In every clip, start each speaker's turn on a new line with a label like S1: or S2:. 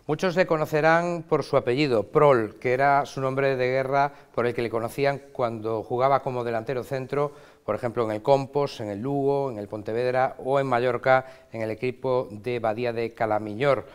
S1: Muchos le conocerán por su apellido, Prol, que era su nombre de guerra por el que le conocían cuando jugaba como delantero centro, por ejemplo en el Compos, en el Lugo, en el Pontevedra o en Mallorca, en el equipo de Badía de Calamiñor.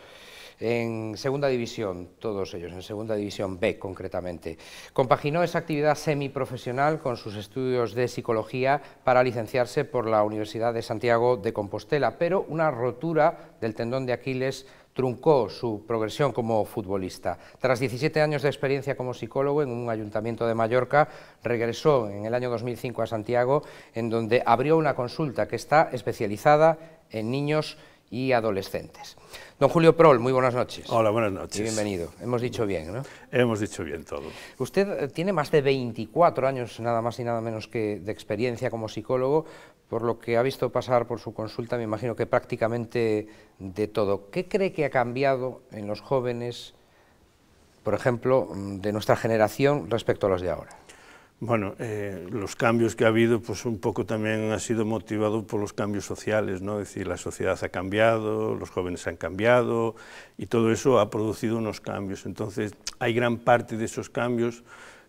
S1: En segunda división, todos ellos, en segunda división B concretamente. Compaginó esa actividad semiprofesional con sus estudios de psicología para licenciarse por la Universidad de Santiago de Compostela, pero una rotura del tendón de Aquiles truncó su progresión como futbolista. Tras 17 años de experiencia como psicólogo en un ayuntamiento de Mallorca, regresó en el año 2005 a Santiago, en donde abrió una consulta que está especializada en niños y adolescentes. Don Julio Prol, muy buenas noches.
S2: Hola, buenas noches.
S1: Y bienvenido. Hemos dicho bien, ¿no?
S2: Hemos dicho bien todo.
S1: Usted tiene más de 24 años, nada más y nada menos que de experiencia como psicólogo, por lo que ha visto pasar por su consulta, me imagino que prácticamente de todo. ¿Qué cree que ha cambiado en los jóvenes, por ejemplo, de nuestra generación respecto a los de ahora?
S2: Bueno, los cambios que ha habido, pues un poco también ha sido motivado por los cambios sociales, ¿no? Es decir, la sociedad ha cambiado, los jóvenes han cambiado y todo eso ha producido unos cambios. Entonces, hay gran parte de esos cambios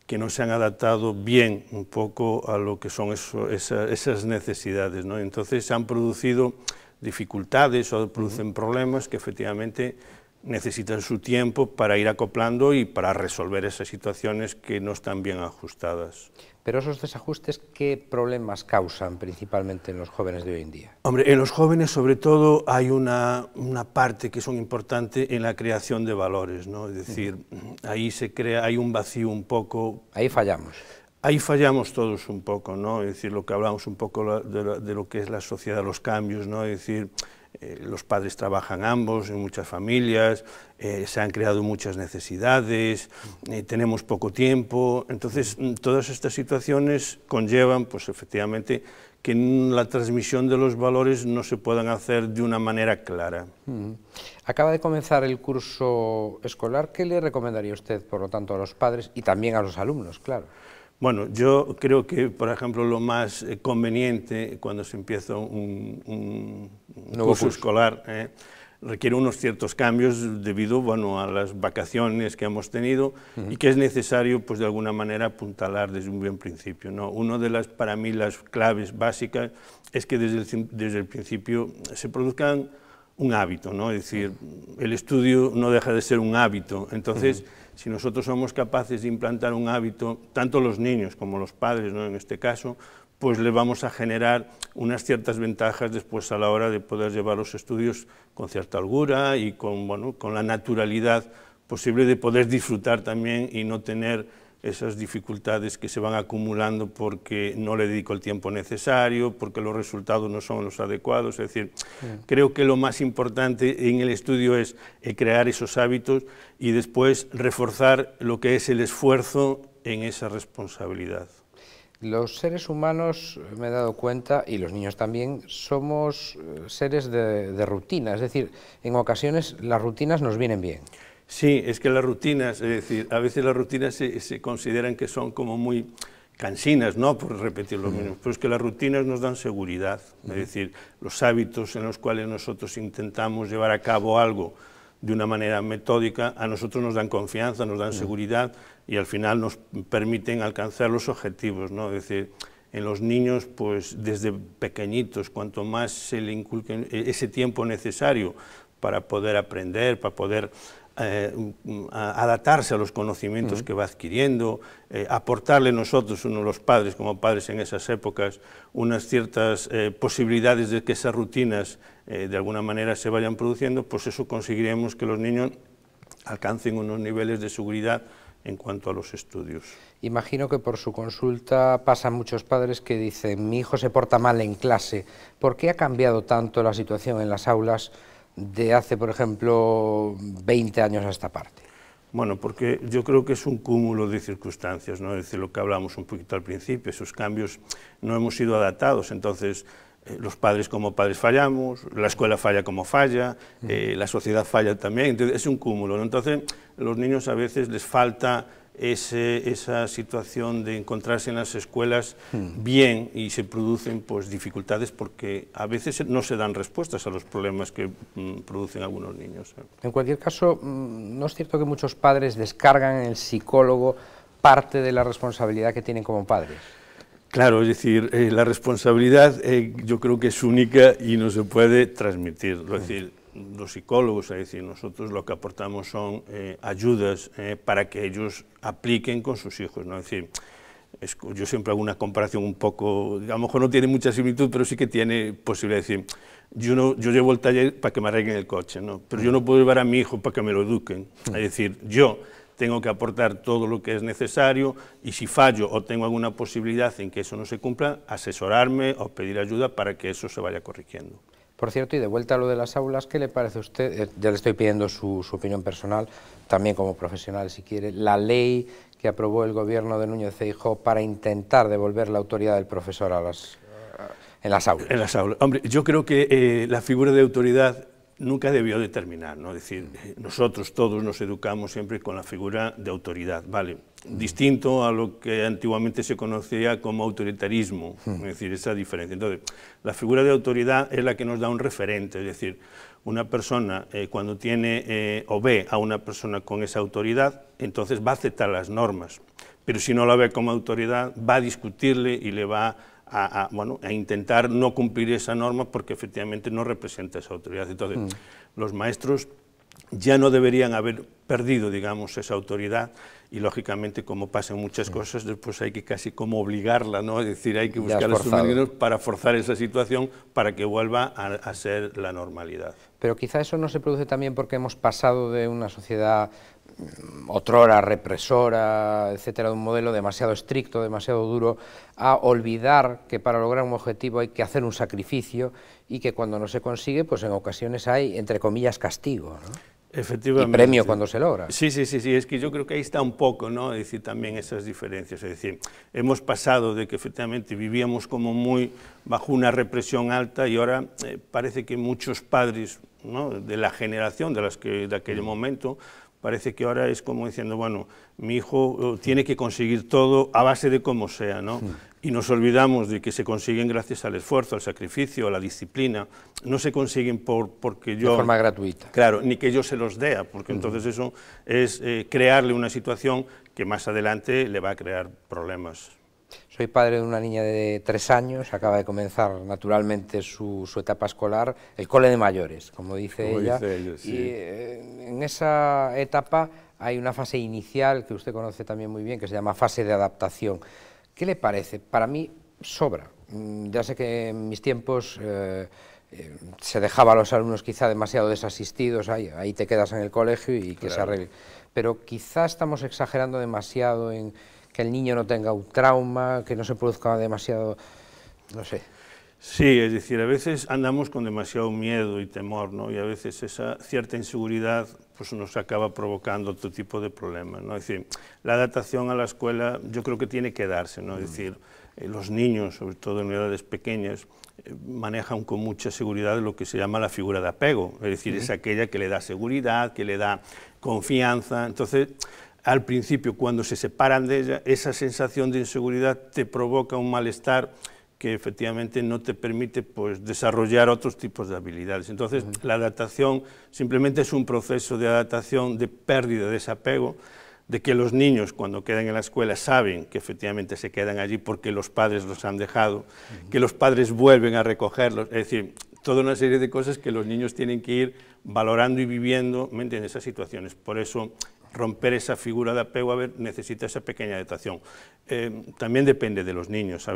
S2: que no se han adaptado bien un poco a lo que son esas necesidades, ¿no? Entonces, se han producido dificultades o producen problemas que efectivamente necesitan su tiempo para ir acoplando y para resolver esas situaciones que no están bien ajustadas.
S1: Pero esos desajustes, ¿qué problemas causan principalmente en los jóvenes de hoy en día?
S2: Hombre, en los jóvenes sobre todo hay una parte que son importante en la creación de valores, ¿no? Es decir, ahí se crea, hay un vacío un poco.
S1: Ahí fallamos.
S2: Ahí fallamos todos un poco, ¿no? Es decir, lo que hablamos un poco de lo que es la sociedad, los cambios, ¿no? Es decir, los padres trabajan ambos en muchas familias, se han creado muchas necesidades, tenemos poco tiempo, entonces todas estas situaciones conllevan, pues efectivamente, que la transmisión de los valores no se puedan hacer de una manera clara.
S1: Acaba de comenzar el curso escolar, ¿qué le recomendaría usted, por lo tanto, a los padres y también a los alumnos, claro?
S2: Bueno, yo creo que, por ejemplo, lo más conveniente cuando se empieza un curso escolar requiere unos ciertos cambios debido, bueno, a las vacaciones que hemos tenido y que es necesario, pues, de alguna manera apuntalar desde un buen principio, ¿no? Una de las, para mí, las claves básicas es que desde el principio se produzcan un hábito, ¿no? Es decir, el estudio no deja de ser un hábito, entonces si nosotros somos capaces de implantar un hábito, tanto los niños como los padres, ¿no? En este caso, pues le vamos a generar unas ciertas ventajas después a la hora de poder llevar los estudios con cierta holgura y con, bueno, con la naturalidad posible de poder disfrutar también y no tener esas dificultades que se van acumulando porque no le dedico el tiempo necesario, porque los resultados no son los adecuados. Es decir, creo que lo más importante en el estudio es crear esos hábitos y después reforzar lo que es el esfuerzo en esa responsabilidad.
S1: Los seres humanos, me he dado cuenta, y los niños también, somos seres de rutina, es decir, en ocasiones las rutinas nos vienen bien.
S2: Sí, es que las rutinas, es decir, a veces las rutinas se consideran que son como muy cansinas, ¿no?, por repetir lo mismo, pero es que las rutinas nos dan seguridad, es decir, los hábitos en los cuales nosotros intentamos llevar a cabo algo de una manera metódica, a nosotros nos dan confianza, nos dan seguridad y al final nos permiten alcanzar los objetivos, ¿no? Es decir, en los niños, pues desde pequeñitos, cuanto más se le inculquen ese tiempo necesario para poder aprender, para poder adaptarse a los conocimientos que va adquiriendo, aportarle nosotros, los padres como padres en esas épocas, unas ciertas posibilidades de que esas rutinas de alguna manera se vayan produciendo, pues eso conseguiremos que los niños alcancen unos niveles de seguridad en cuanto a los estudios.
S1: Imagino que por su consulta pasan muchos padres que dicen, mi hijo se porta mal en clase, ¿por qué ha cambiado tanto la situación en las aulas de hace, por ejemplo, 20 años a esta parte?
S2: Bueno, porque yo creo que es un cúmulo de circunstancias, ¿no? Es decir, lo que hablamos un poquito al principio, esos cambios no hemos sido adaptados, entonces los padres como padres fallamos, la escuela falla como falla, la sociedad falla también, entonces es un cúmulo, ¿no? Entonces los niños a veces les falta esa situación de encontrarse en las escuelas bien y se producen pues dificultades porque a veces no se dan respuestas a los problemas que producen algunos niños.
S1: En cualquier caso, ¿no es cierto que muchos padres descargan en el psicólogo parte de la responsabilidad que tienen como padres?
S2: Claro, es decir, la responsabilidad yo creo que es única y no se puede transmitir. Es decir, los psicólogos, es decir, nosotros lo que aportamos son ayudas para que ellos apliquen con sus hijos, ¿no? Es decir, yo siempre hago una comparación un poco, a lo mejor no tiene mucha similitud, pero sí que tiene posibilidad de decir, yo llevo el taller para que me arreglen el coche, ¿no? Pero yo no puedo llevar a mi hijo para que me lo eduquen. Es decir, yo tengo que aportar todo lo que es necesario y si fallo o tengo alguna posibilidad en que eso no se cumpla, asesorarme o pedir ayuda para que eso se vaya corrigiendo.
S1: Por cierto, y de vuelta a lo de las aulas, ¿qué le parece a usted? Ya le estoy pidiendo su opinión personal, también como profesional si quiere, la ley que aprobó el gobierno de Núñez Feijóo para intentar devolver la autoridad del profesor en las aulas.
S2: En las aulas. Hombre, yo creo que la figura de autoridad nunca debió de terminar, ¿no? Es decir, nosotros todos nos educamos siempre con la figura de autoridad, ¿vale? Distinto a lo que antiguamente se conocía como autoritarismo, es decir, esa diferencia. Entonces, la figura de autoridad es la que nos da un referente, es decir, una persona cuando tiene o ve a una persona con esa autoridad, entonces va a aceptar las normas, pero si no la ve como autoridad, va a discutirle y le va a intentar no cumplir esa norma porque efectivamente no representa esa autoridad. Entonces, los maestros ya no deberían haber perdido, digamos, esa autoridad y, lógicamente, como pasan muchas cosas, después hay que casi como obligarla, ¿no? Es decir, hay que buscar los medios para forzar esa situación para que vuelva a ser la normalidad.
S1: Pero quizá eso no se produce también porque hemos pasado de una sociedad otrora represora, etcétera, de un modelo demasiado estricto, demasiado duro, a olvidar que para lograr un objetivo hay que hacer un sacrificio y que cuando no se consigue, pues en ocasiones hay, entre comillas, castigo, ¿no?
S2: Efectivamente.
S1: Y premio cuando se logra.
S2: Sí, es que yo creo que ahí está un poco, ¿no? Es decir, también esas diferencias, es decir, hemos pasado de que efectivamente vivíamos como muy bajo una represión alta y ahora parece que muchos padres, ¿no?, de la generación de aquel momento, parece que ahora es como diciendo, bueno, mi hijo tiene que conseguir todo a base de como sea, ¿no? Y nos olvidamos de que se consiguen gracias al esfuerzo, al sacrificio, a la disciplina, no se consiguen porque yo...
S1: De forma gratuita.
S2: Claro, ni que yo se los dé, porque entonces eso es crearle una situación que más adelante le va a crear problemas.
S1: Soy padre de una niña de 3 años, acaba de comenzar naturalmente su etapa escolar, el cole de mayores, como dice ella,
S2: sí.
S1: Y en esa etapa hay una fase inicial que usted conoce también muy bien, que se llama fase de adaptación. ¿Qué le parece? Para mí sobra. Ya sé que en mis tiempos se dejaba a los alumnos quizá demasiado desasistidos, ahí te quedas en el colegio y que se arregle. Pero quizá estamos exagerando demasiado en que el niño no tenga un trauma, que no se produzca demasiado, no sé.
S2: Sí, es decir, a veces andamos con demasiado miedo y temor, ¿no? Y a veces esa cierta inseguridad pues nos acaba provocando otro tipo de problemas, ¿no? Es decir, la adaptación a la escuela yo creo que tiene que darse, ¿no? Es decir, los niños, sobre todo en edades pequeñas, manejan con mucha seguridad lo que se llama la figura de apego, es decir, es aquella que le da seguridad, que le da confianza. Entonces, al principio, cuando se separan de ella, esa sensación de inseguridad te provoca un malestar que efectivamente no te permite pues, desarrollar otros tipos de habilidades. Entonces, la adaptación simplemente es un proceso de adaptación, de pérdida de ese apego, de que los niños cuando quedan en la escuela saben que efectivamente se quedan allí porque los padres los han dejado, que los padres vuelven a recogerlos, es decir, toda una serie de cosas que los niños tienen que ir valorando y viviendo, ¿me entiendes?, esas situaciones. Por eso, romper esa figura de apego, necesita esa pequeña adaptación. También depende de los niños,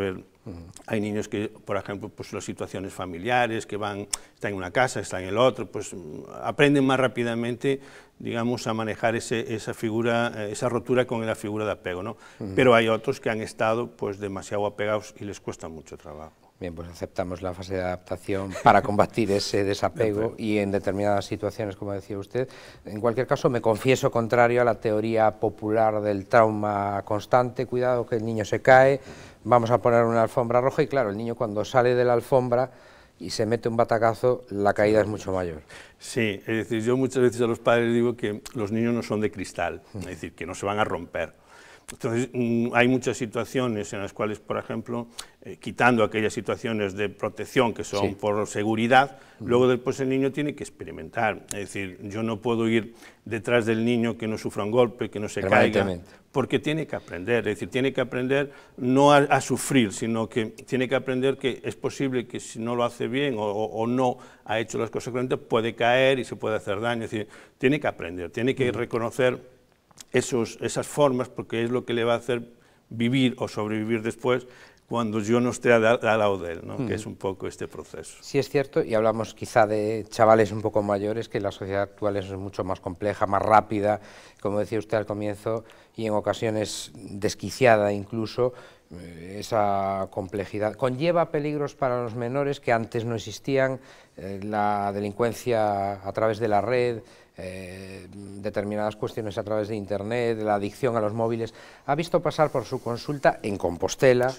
S2: hay niños que, por ejemplo, pues las situaciones familiares, que están en una casa, están en el otro, pues aprenden más rápidamente, digamos, a manejar esa figura, esa rotura con la figura de apego, ¿no? Pero hay otros que han estado pues demasiado apegados y les cuesta mucho trabajo.
S1: Bien, pues aceptamos la fase de adaptación para combatir ese desapego y en determinadas situaciones, como decía usted. En cualquier caso, me confieso contrario a la teoría popular del trauma constante. Cuidado que el niño se cae, vamos a poner una alfombra roja y claro, el niño cuando sale de la alfombra y se mete un batacazo, la caída es mucho mayor.
S2: Sí, es decir, yo muchas veces a los padres digo que los niños no son de cristal, es decir, que no se van a romper. Entonces, hay muchas situaciones en las cuales, por ejemplo, quitando aquellas situaciones de protección que son por seguridad, luego después el niño tiene que experimentar. Es decir, yo no puedo ir detrás del niño que no sufra un golpe, que no se caiga, porque tiene que aprender. Es decir, tiene que aprender no a sufrir, sino que tiene que aprender que es posible que si no lo hace bien o no ha hecho las cosas correctamente, puede caer y se puede hacer daño. Es decir, tiene que aprender, tiene que reconocer esas formas, porque es lo que le va a hacer vivir o sobrevivir después cuando yo no esté al lado de él, ¿no? Que es un poco este proceso.
S1: Sí, es cierto, y hablamos quizá de chavales un poco mayores, que la sociedad actual es mucho más compleja, más rápida, como decía usted al comienzo, y en ocasiones desquiciada incluso. Esa complejidad conlleva peligros para los menores que antes no existían, la delincuencia a través de la red, determinadas cuestiones a través de Internet, la adicción a los móviles. Ha visto pasar por su consulta en Compostela,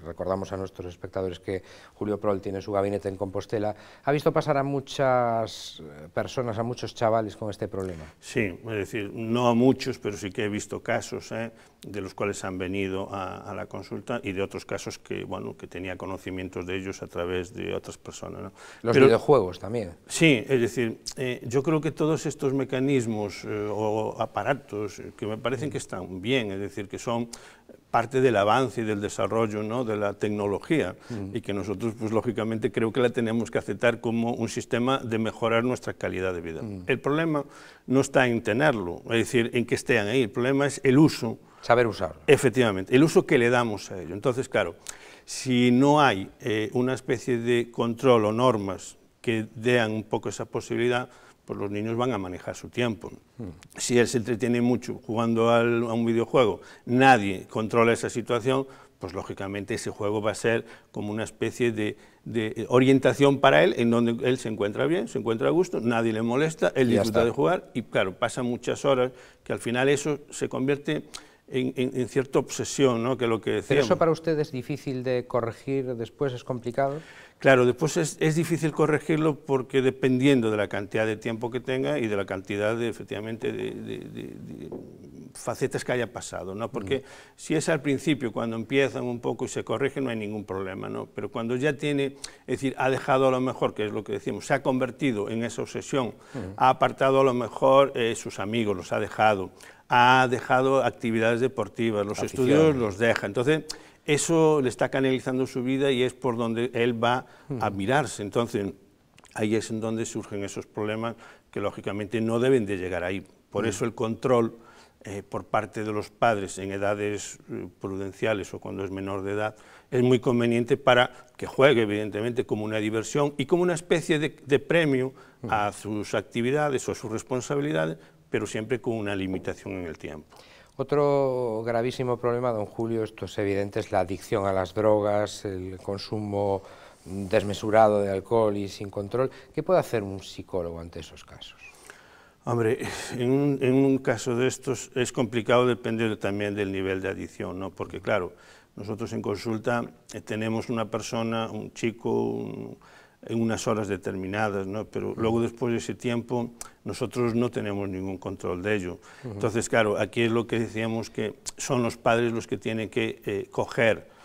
S1: recordamos a nuestros espectadores que Julio Prol tiene su gabinete en Compostela, ¿ha visto pasar a muchas personas, a muchos chavales con este problema?
S2: Sí, es decir, no a muchos, pero sí que he visto casos de los cuales han venido a la consulta y de otros casos que, bueno, que tenía conocimientos de ellos a través de otras personas, ¿no?
S1: Los videojuegos también.
S2: Sí, es decir, yo creo que todos estos mecanismos o aparatos que me parecen que están bien, es decir, que son parte del avance y del desarrollo, ¿no?, de la tecnología, y que nosotros, pues lógicamente, creo que la tenemos que aceptar como un sistema de mejorar nuestra calidad de vida. El problema no está en tenerlo, es decir, en que estén ahí, el problema es el uso.
S1: Saber usarlo.
S2: Efectivamente, el uso que le damos a ello. Entonces, claro, si no hay una especie de control o normas que den un poco esa posibilidad, pues los niños van a manejar su tiempo. Si él se entretiene mucho jugando a un videojuego, nadie controla esa situación, pues lógicamente ese juego va a ser como una especie de orientación para él, en donde él se encuentra bien, se encuentra a gusto, nadie le molesta, él disfruta de jugar y claro, pasa muchas horas que al final eso se convierte en cierta obsesión, ¿no?, que es lo que decíamos.
S1: ¿Pero eso para usted es difícil de corregir después, es complicado?
S2: Claro, después es difícil corregirlo porque dependiendo de la cantidad de tiempo que tenga y de la cantidad de, efectivamente, de facetas que haya pasado, ¿no? Porque si es al principio, cuando empiezan un poco y se corrigen, no hay ningún problema, ¿no? Pero cuando ya tiene, es decir, ha dejado a lo mejor, que es lo que decimos, se ha convertido en esa obsesión, ha apartado a lo mejor sus amigos, los ha dejado actividades deportivas, los estudios los deja, entonces eso le está canalizando su vida y es por donde él va a mirarse. Entonces, ahí es en donde surgen esos problemas que lógicamente no deben de llegar ahí. Por eso el control por parte de los padres en edades prudenciales o cuando es menor de edad es muy conveniente para que juegue, evidentemente, como una diversión y como una especie de premio a sus actividades o a sus responsabilidades, pero siempre con una limitación en el tiempo.
S1: Otro gravísimo problema, don Julio, esto es evidente, es la adicción a las drogas, el consumo desmesurado de alcohol y sin control. ¿Qué puede hacer un psicólogo ante esos casos?
S2: Hombre, en un caso de estos es complicado, depende también del nivel de adicción, ¿no? Porque claro, nosotros en consulta tenemos una persona, un chico, en unas horas determinadas, ¿no? Pero luego después de ese tiempo nosotros no tenemos ningún control de ello. Entonces, claro, aquí es lo que decíamos, que son los padres los que tienen que coger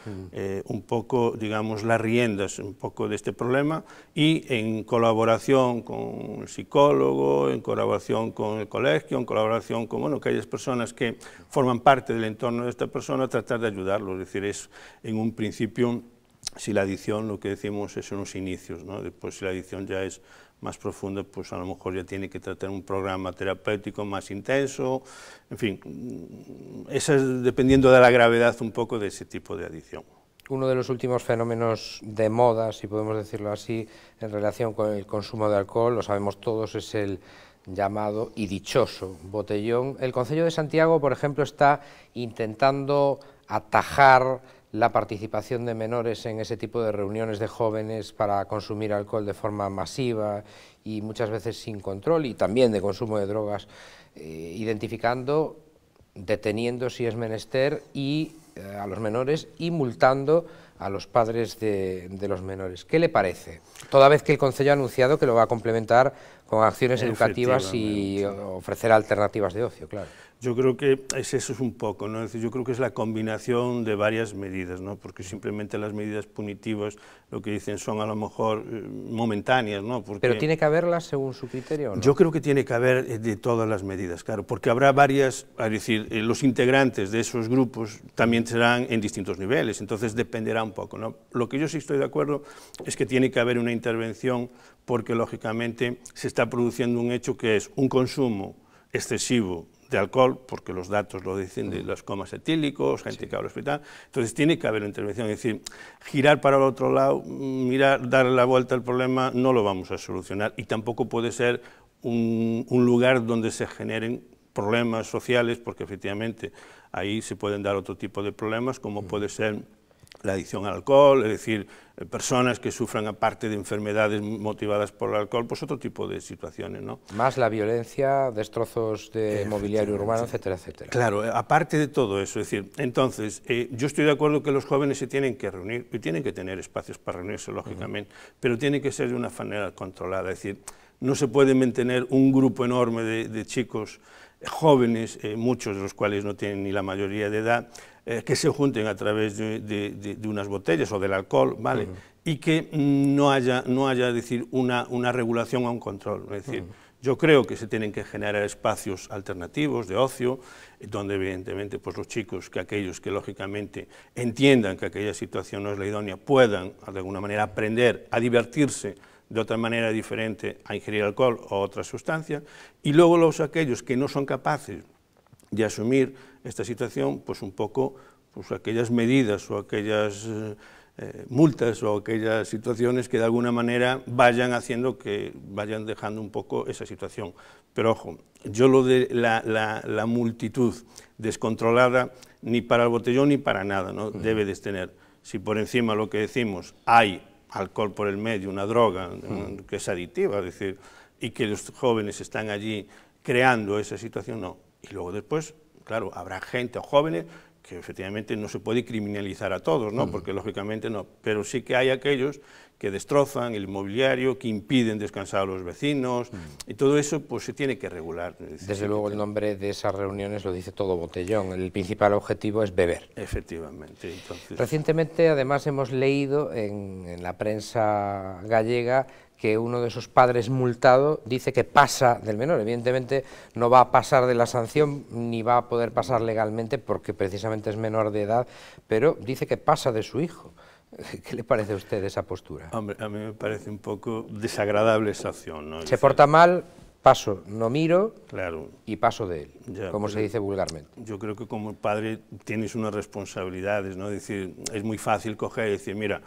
S2: un poco, digamos, las riendas un poco de este problema y en colaboración con el psicólogo, en colaboración con el colegio, en colaboración con, bueno, aquellas personas que forman parte del entorno de esta persona, tratar de ayudarlo. Es decir, es en un principio, si la adicción, lo que decimos, es unos inicios, ¿no? Después, si la adicción ya es más profunda, pues a lo mejor ya tiene que tratar un programa terapéutico más intenso, en fin, eso es dependiendo de la gravedad un poco de ese tipo de adicción.
S1: Uno de los últimos fenómenos de moda, si podemos decirlo así, en relación con el consumo de alcohol, lo sabemos todos, es el llamado y dichoso botellón. El Concello de Santiago, por ejemplo, está intentando atajar la participación de menores en ese tipo de reuniones de jóvenes para consumir alcohol de forma masiva y muchas veces sin control, y también de consumo de drogas, identificando, deteniendo si es menester y a los menores y multando a los padres de los menores. ¿Qué le parece? Toda vez que el Concello ha anunciado que lo va a complementar con acciones educativas y ofrecer alternativas de ocio, claro.
S2: Yo creo que eso es un poco, ¿no? Es decir, yo creo que es la combinación de varias medidas, ¿no? Porque simplemente las medidas punitivas lo que dicen son a lo mejor momentáneas, ¿no? Porque
S1: ¿Pero tiene que haberlas según su criterio o no?
S2: yo creo que tiene que haber de todas las medidas, claro, porque habrá varias, es decir, los integrantes de esos grupos también serán en distintos niveles, entonces dependerá un poco, ¿no? Lo que yo sí estoy de acuerdo es que tiene que haber una intervención porque, lógicamente, se está produciendo un hecho que es un consumo excesivo de alcohol, porque los datos lo dicen, de los comas etílicos, gente que va al hospital, entonces tiene que haber una intervención, es decir, girar para el otro lado, mirar, darle la vuelta al problema, no lo vamos a solucionar, y tampoco puede ser un lugar donde se generen problemas sociales, porque efectivamente ahí se pueden dar otro tipo de problemas, como puede ser la adicción al alcohol, es decir, personas que sufran, aparte de enfermedades motivadas por el alcohol, pues otro tipo de situaciones, ¿no?
S1: Más la violencia, destrozos de mobiliario urbano, etcétera, etcétera.
S2: Claro, aparte de todo eso, es decir, entonces, yo estoy de acuerdo que los jóvenes se tienen que reunir y tienen que tener espacios para reunirse, lógicamente, pero tiene que ser de una manera controlada, es decir, no se puede mantener un grupo enorme de chicos jóvenes, muchos de los cuales no tienen ni la mayoría de edad, que se junten a través de unas botellas o del alcohol, ¿vale? Y que no haya decir, una regulación o un control. Es decir, yo creo que se tienen que generar espacios alternativos de ocio, donde evidentemente pues, los chicos, que aquellos que lógicamente entiendan que aquella situación no es la idónea, puedan de alguna manera aprender a divertirse de otra manera diferente a ingerir alcohol o otras sustancias, y luego aquellos que no son capaces de asumir esta situación, pues un poco pues aquellas medidas o aquellas multas o aquellas situaciones que de alguna manera vayan haciendo que vayan dejando un poco esa situación. Pero ojo, yo lo de la multitud descontrolada, ni para el botellón ni para nada, ¿no? Debe de tener. Si por encima lo que decimos hay alcohol por el medio, una droga que es adictiva, es decir, y que los jóvenes están allí creando esa situación, no. Y luego después, claro, habrá gente o jóvenes que efectivamente no se puede criminalizar a todos, ¿no? Porque lógicamente no, pero sí que hay aquellos que destrozan el mobiliario, que impiden descansar a los vecinos, y todo eso pues se tiene que regular.
S1: Desde luego el nombre de esas reuniones lo dice todo botellón, el principal objetivo es beber.
S2: Efectivamente. Entonces...
S1: Recientemente además hemos leído en la prensa gallega que uno de esos padres multado dice que pasa del menor, evidentemente no va a pasar de la sanción ni va a poder pasar legalmente porque precisamente es menor de edad, pero dice que pasa de su hijo. ¿Qué le parece a usted esa postura?
S2: Hombre, a mí me parece un poco desagradable esa acción, ¿no?
S1: Se porta mal, paso, no miro,
S2: claro,
S1: y paso de él,
S2: ya,
S1: como se dice vulgarmente.
S2: Yo creo que como padre tienes unas responsabilidades, ¿no? Es decir, es muy fácil coger y decir, mira,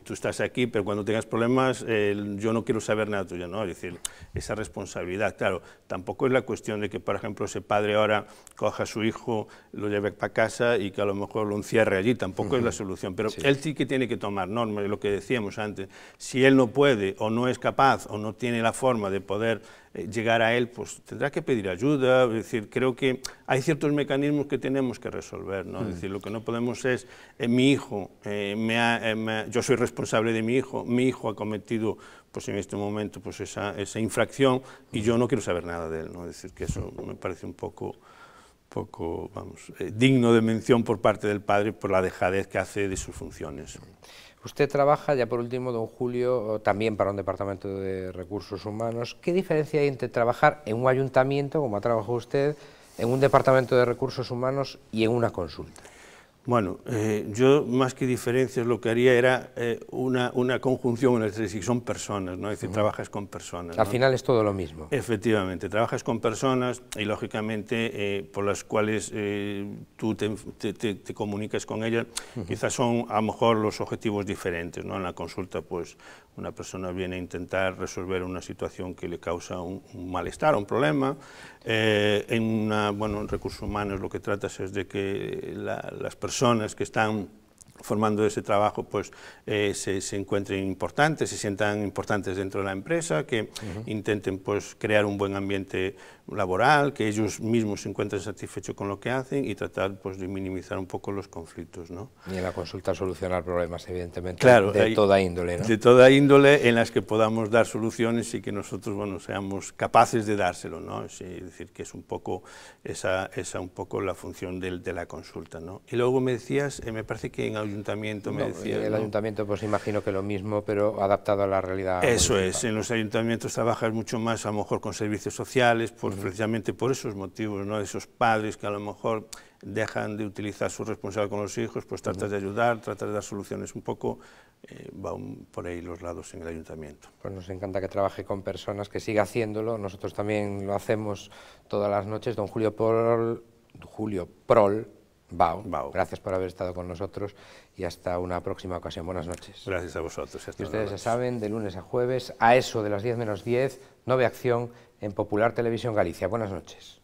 S2: tú estás aquí, pero cuando tengas problemas yo no quiero saber nada tuyo, ¿no? Es decir, esa responsabilidad, claro, tampoco es la cuestión de que, por ejemplo, ese padre ahora coja a su hijo, lo lleve para casa y que a lo mejor lo encierre allí, tampoco es la solución, pero él sí que tiene que tomar normas, lo que decíamos antes, si él no puede o no es capaz o no tiene la forma de poder llegar a él, pues tendrá que pedir ayuda, es decir, creo que hay ciertos mecanismos que tenemos que resolver, ¿no? Es decir, lo que no podemos es, mi hijo, yo soy responsable de mi hijo ha cometido, pues en este momento, pues esa infracción y yo no quiero saber nada de él, ¿no? Es decir, que eso me parece un poco vamos, digno de mención por parte del padre por la dejadez que hace de sus funciones.
S1: Usted trabaja, ya por último, don Julio, también para un departamento de recursos humanos. ¿Qué diferencia hay entre trabajar en un ayuntamiento, como ha trabajado usted, en un departamento de recursos humanos y en una consulta?
S2: Bueno, yo más que diferencias lo que haría era una conjunción entre sí, son personas, ¿no? Es decir, trabajas con personas, ¿no?
S1: Al final es todo lo mismo.
S2: Efectivamente, trabajas con personas y lógicamente por las cuales tú te comunicas con ellas, quizás son a lo mejor los objetivos diferentes, ¿no? En la consulta pues una persona viene a intentar resolver una situación que le causa un malestar, un problema. En recursos humanos lo que tratas es de que las personas que están formando ese trabajo, pues se encuentren importantes, se sientan importantes dentro de la empresa, que intenten pues crear un buen ambiente laboral, que ellos mismos se encuentren satisfechos con lo que hacen y tratar pues de minimizar un poco los conflictos, ¿no?
S1: Y en la consulta solucionar problemas, evidentemente,
S2: claro,
S1: de toda índole, ¿no?
S2: De toda índole, en las que podamos dar soluciones y que nosotros, bueno, seamos capaces de dárselo, ¿no? Es decir, que es un poco esa un poco la función de la consulta, ¿no? Y luego me decías, me parece que en ayuntamiento me decías,
S1: en el
S2: ¿no?
S1: ayuntamiento pues imagino que lo mismo, pero adaptado a la realidad
S2: Eso
S1: municipal.
S2: es, en los ayuntamientos trabajas mucho más a lo mejor con servicios sociales, pues precisamente por esos motivos, ¿no? Esos padres que a lo mejor dejan de utilizar su responsabilidad con los hijos, pues tratas de ayudar, tratas de dar soluciones, un poco va por ahí los lados en el ayuntamiento.
S1: Pues nos encanta que trabaje con personas, que siga haciéndolo, nosotros también lo hacemos todas las noches. Don Julio Prol Bao, gracias por haber estado con nosotros y hasta una próxima ocasión. Buenas noches.
S2: Gracias a vosotros.
S1: Y ustedes ya saben, de lunes a jueves, a eso de las 10 menos 10, 9 Acción en Popular Televisión Galicia. Buenas noches.